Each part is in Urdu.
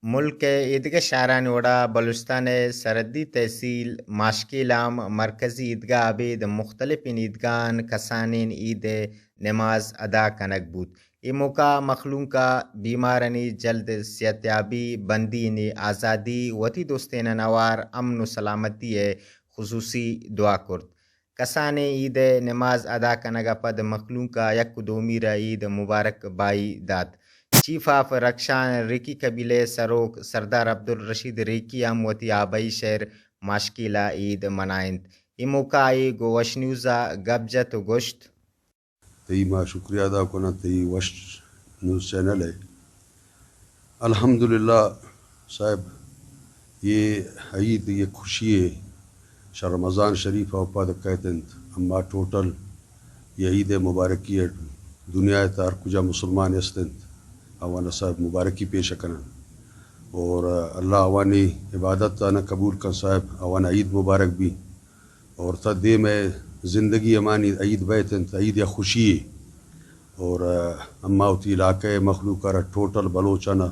ملک کے عیدگاہ شاہراہ نوڑا بلوچستان سرحدی تحصیل ماشکیلام مرکزی عیدگاہ عبید مختلف عیدگاہن کسانین عید نماز ادا کنک بود. ای موقع مخلوق کا بیمارنی جلد صحتیابی بندینی آزادی وتی دوستین نوار امن و سلامتی خصوصی دعا کرد. کسان عید نماز ادا کنگا پد مخلوق کا یک دومی را عید مبارک بائی داد. چیف آف رکشان ریکی قبیلے سروک سردار عبدالرشید ریکی ہم وتی آبائی شہر ماشکیلا عید منائند. ای موقع آئی گو وش نیوزا گب جت و گوشت تی ما شکریہ ادا کرنا تی وش نیوز چینل ہے. الحمدللہ صاحب یہ عید یہ خوشی ہے شهر رمضان شریف اوپاد کہتند اما ٹوٹل یہ عید مبارکی ہے دنیا تار کجا مسلمان استند اوانا صاحب مبارکی پیش کنن اور اللہ اوانی عبادت تانا قبول کن صاحب اوانا عید مبارک بھی اور تا دے میں زندگی امانی عید بیتند عید یا خوشی ہے اور اما اتی علاقہ مخلوق را ٹوٹل بلوچانا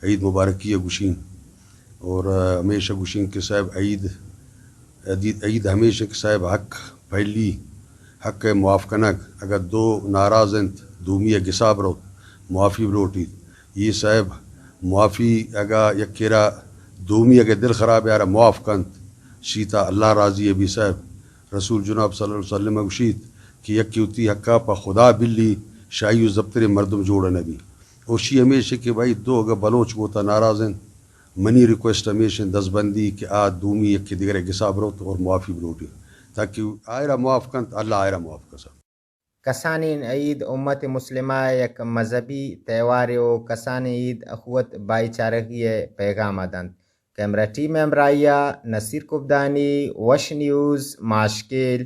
عید مبارکی ہے گشین اور ہمیشہ گشین کے صاحب عید ہمیشہ کہ صاحب حق پہلی حق معاف کنک اگر دو ناراض انت دومی گساب رو معافی بلوٹی یہ صاحب معافی اگر یکیرا دومی اگر دل خراب یارا معاف کنت شیتا اللہ راضی ہے بھی صاحب رسول جناب صلی اللہ علیہ وسلم گشید کہ یکی ہوتی حقا پا خدا بلی شاہی و زبتر مردم جوڑا نبی اور شی ہمیشہ کہ بھائی دو اگر بلوچ گوتا ناراض ہیں منی ریکویسٹ ہمیشہ دس بندی کہ دومی یکی دیگر گساب رو اور معافی بلوٹی تاکہ آئرہ معاف کنت اللہ آئرہ معاف کسا. کسانین عید امت مسلمہ یک مذہبی تہوار و کسان عید اخوت بائی چارگی پیغام دند. کیمرہ ٹیم امرائیہ نصیر کبدانی وش نیوز ماشکیل.